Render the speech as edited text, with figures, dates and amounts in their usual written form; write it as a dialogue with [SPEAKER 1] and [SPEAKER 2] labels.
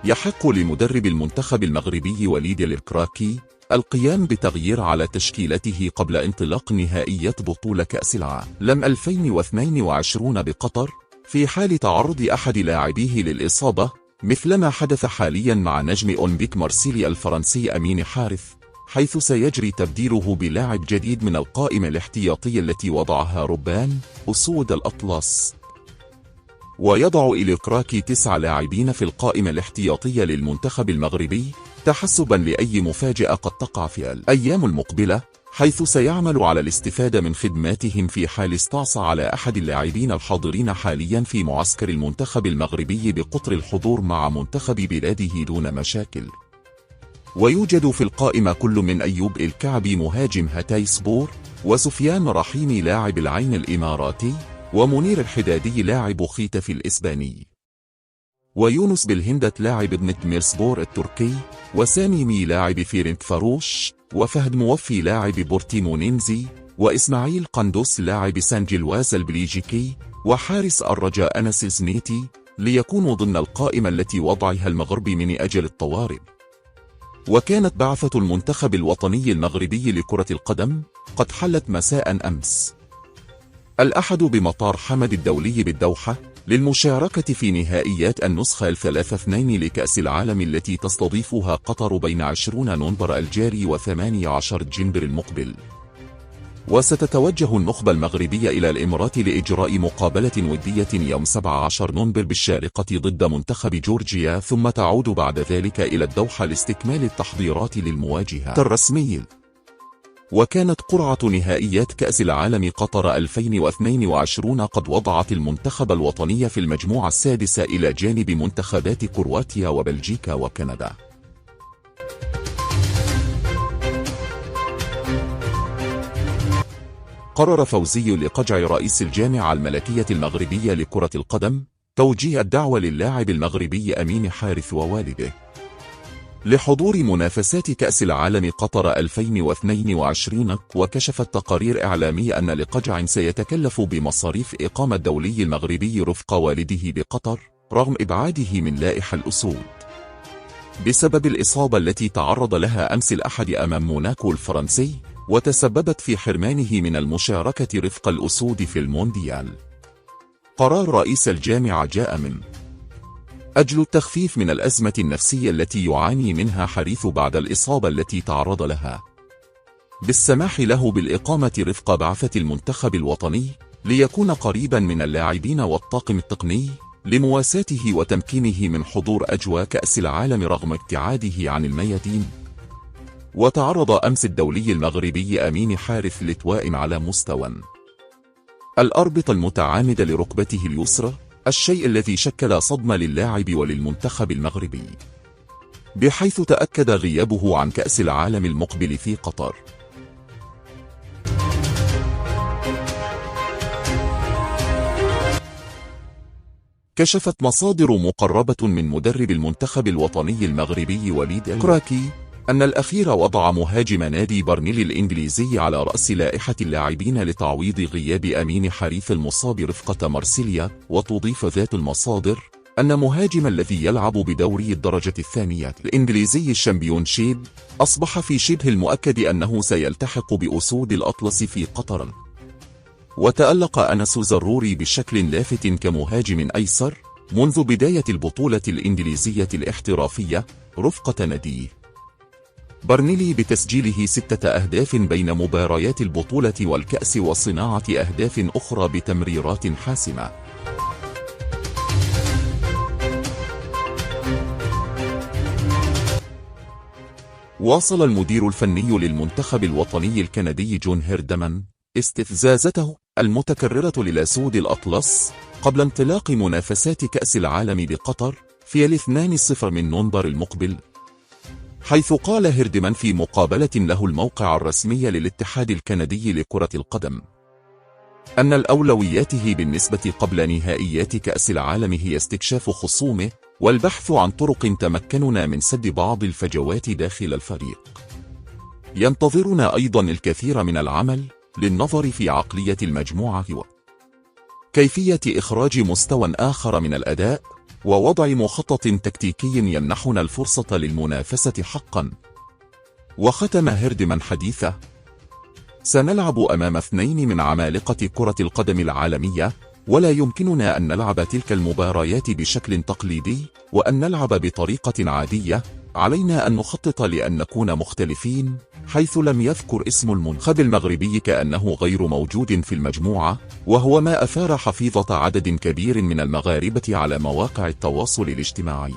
[SPEAKER 1] يحق لمدرب المنتخب المغربي وليد الكراكي القيام بتغيير على تشكيلته قبل انطلاق نهائيات بطولة كأس العالم 2022 بقطر، في حال تعرض أحد لاعبيه للإصابة، مثلما حدث حاليا مع نجم أولمبيك مارسيليا الفرنسي أمين حارث، حيث سيجري تبديله بلاعب جديد من القائمة الاحتياطية التي وضعها ربان أسود الأطلس. ويضع الكراكي 9 لاعبين في القائمة الاحتياطية للمنتخب المغربي تحسبا لأي مفاجأة قد تقع في الأيام المقبلة، حيث سيعمل على الاستفادة من خدماتهم في حال استعصى على أحد اللاعبين الحاضرين حاليا في معسكر المنتخب المغربي بقطر الحضور مع منتخب بلاده دون مشاكل. ويوجد في القائمة كل من أيوب الكعبي مهاجم هاتاي سبور، وسفيان رحيمي لاعب العين الإماراتي، ومنير الحدادي لاعب خيتف الإسباني، ويونس بالهندة لاعب ابن ميرسبور التركي، وسامي مي لاعب فيرنك فاروش، وفهد موفي لاعب بورتيمونينزي، وإسماعيل قندوس لاعب سان جيلواز البلجيكي، وحارس الرجاء أنس الزنيتي، ليكونوا ضمن القائمة التي وضعها المغرب من أجل الطوارئ. وكانت بعثة المنتخب الوطني المغربي لكرة القدم قد حلت مساء أمس الأحد بمطار حمد الدولي بالدوحة للمشاركة في نهائيات النسخة 3-2 لكأس العالم التي تستضيفها قطر بين 20 نوفمبر الجاري و18 دجنبر المقبل. وستتوجه النخبة المغربية إلى الإمارات لإجراء مقابلة ودية يوم 17 نوفمبر بالشارقة ضد منتخب جورجيا، ثم تعود بعد ذلك إلى الدوحة لاستكمال التحضيرات للمواجهة الرسمية. وكانت قرعة نهائيات كأس العالم قطر 2022 قد وضعت المنتخب الوطني في المجموعة السادسة إلى جانب منتخبات كرواتيا وبلجيكا وكندا. قرر فوزي لقجع رئيس الجامعة الملكية المغربية لكرة القدم توجيه الدعوة للاعب المغربي أمين حارث ووالده لحضور منافسات كأس العالم قطر 2022. وكشفت تقارير إعلامية أن لقجع سيتكلف بمصاريف إقامة الدولي المغربي رفق والده بقطر رغم إبعاده من لائحة الأسود بسبب الإصابة التي تعرض لها أمس الأحد أمام موناكو الفرنسي، وتسببت في حرمانه من المشاركة رفق الأسود في المونديال. قرار رئيس الجامعة جاء من أجل التخفيف من الأزمة النفسية التي يعاني منها حارث بعد الإصابة التي تعرض لها، بالسماح له بالإقامة رفق بعثة المنتخب الوطني ليكون قريبا من اللاعبين والطاقم التقني لمواساته وتمكينه من حضور أجواء كأس العالم رغم ابتعاده عن الميادين. وتعرض أمس الدولي المغربي أمين حارث لتواء على مستوى الأربطة المتعامدة لركبته اليسرى، الشيء الذي شكل صدمة للاعب وللمنتخب المغربي، بحيث تأكد غيابه عن كأس العالم المقبل في قطر. كشفت مصادر مقربة من مدرب المنتخب الوطني المغربي وليد الكراكي أن الأخير وضع مهاجم نادي برنيلي الإنجليزي على رأس لائحة اللاعبين لتعويض غياب أمين حارث المصاب رفقة مارسيليا. وتضيف ذات المصادر أن مهاجم الذي يلعب بدوري الدرجة الثانية الإنجليزي الشامبيونشيب أصبح في شبه المؤكد أنه سيلتحق بأسود الأطلس في قطر. وتألق أنس زروري بشكل لافت كمهاجم أيسر منذ بداية البطولة الإنجليزية الاحترافية رفقة ناديه برنيلي بتسجيله 6 أهداف بين مباريات البطولة والكأس وصناعة أهداف أخرى بتمريرات حاسمة. واصل المدير الفني للمنتخب الوطني الكندي جون هيردمان استفزازته المتكررة للأسود الأطلس قبل انطلاق منافسات كأس العالم بقطر في 2 من نوفمبر المقبل، حيث قال هيردمان في مقابلة له الموقع الرسمي للاتحاد الكندي لكرة القدم أن الأولوياته بالنسبة قبل نهائيات كأس العالم هي استكشاف خصومه والبحث عن طرق تمكننا من سد بعض الفجوات داخل الفريق. ينتظرنا أيضا الكثير من العمل للنظر في عقلية المجموعة وكيفية إخراج مستوى آخر من الأداء ووضع مخطط تكتيكي يمنحنا الفرصة للمنافسة حقا. وختم هيردمان حديثه: سنلعب أمام اثنين من عمالقة كرة القدم العالمية، ولا يمكننا أن نلعب تلك المباريات بشكل تقليدي وأن نلعب بطريقة عادية. علينا أن نخطط لأن نكون مختلفين، حيث لم يذكر اسم المنتخب المغربي كأنه غير موجود في المجموعة، وهو ما أثار حفيظة عدد كبير من المغاربة على مواقع التواصل الاجتماعي.